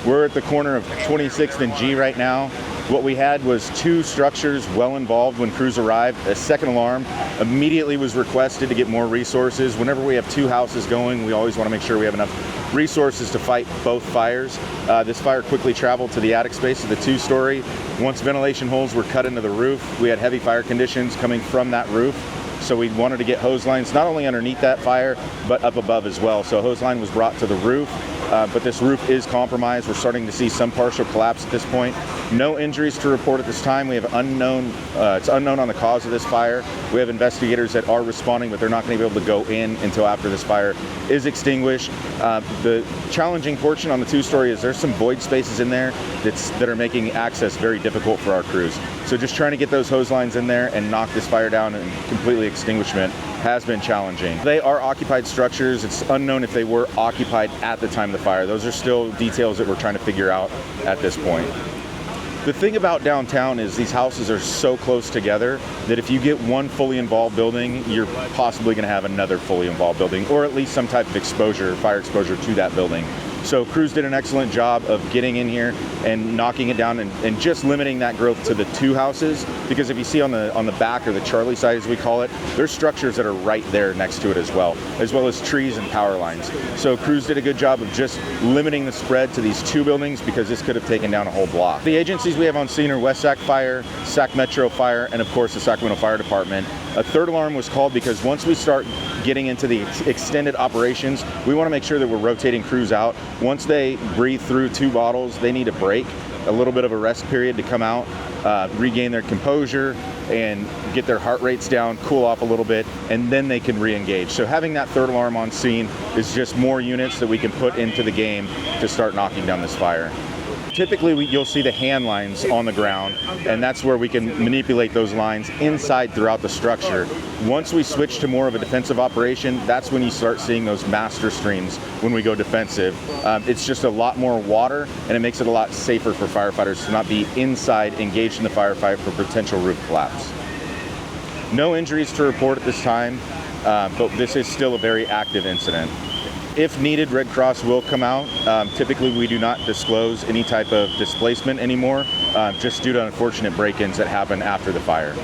We're at the corner of 26th and G right now. What we had was 2 structures well involved when crews arrived. A second alarm immediately was requested to get more resources. Whenever we have 2 houses going, we always want to make sure we have enough resources to fight both fires. This fire quickly traveled to the attic space of the 2-story. Once ventilation holes were cut into the roof, we had heavy fire conditions coming from that roof. So we wanted to get hose lines not only underneath that fire, but up above as well. So a hose line was brought to the roof, but this roof is compromised. We're starting to see some partial collapse at this point. No injuries to report at this time. We have it's unknown on the cause of this fire. We have investigators that are responding, but they're not going to be able to go in until after this fire is extinguished. The challenging portion on the 2-story is there's some void spaces in there that are making access very difficult for our crews. So just trying to get those hose lines in there and knock this fire down and completely extinguishment has been challenging. They are occupied structures. It's unknown if they were occupied at the time of the fire. Those are still details that we're trying to figure out at this point. The thing about downtown is these houses are so close together that if you get one fully involved building, you're possibly going to have another fully involved building, or at least some type of exposure, fire exposure to that building. So crews did an excellent job of getting in here and knocking it down and just limiting that growth to the 2 houses, because if you see on the back, or the Charlie side as we call it, there's structures that are right there next to it as well as trees and power lines. So crews did a good job of just limiting the spread to these 2 buildings, because this could have taken down a whole block. The agencies we have on scene are West Sac Fire, Sac Metro Fire, and of course the Sacramento Fire Department. A 3rd alarm was called because once we start getting into the extended operations, we want to make sure that we're rotating crews out. Once they breathe through 2 bottles, they need a break, a little bit of a rest period to come out, regain their composure and get their heart rates down, cool off a little bit, and then they can re-engage. So having that 3rd alarm on scene is just more units that we can put into the game to start knocking down this fire. Typically, you'll see the hand lines on the ground, and that's where we can manipulate those lines inside throughout the structure. Once we switch to more of a defensive operation, that's when you start seeing those master streams when we go defensive. It's just a lot more water, and it makes it a lot safer for firefighters to not be inside engaged in the firefight for potential roof collapse. No injuries to report at this time, but this is still a very active incident. If needed, Red Cross will come out. Typically, we do not disclose any type of displacement anymore, just due to unfortunate break-ins that happen after the fire.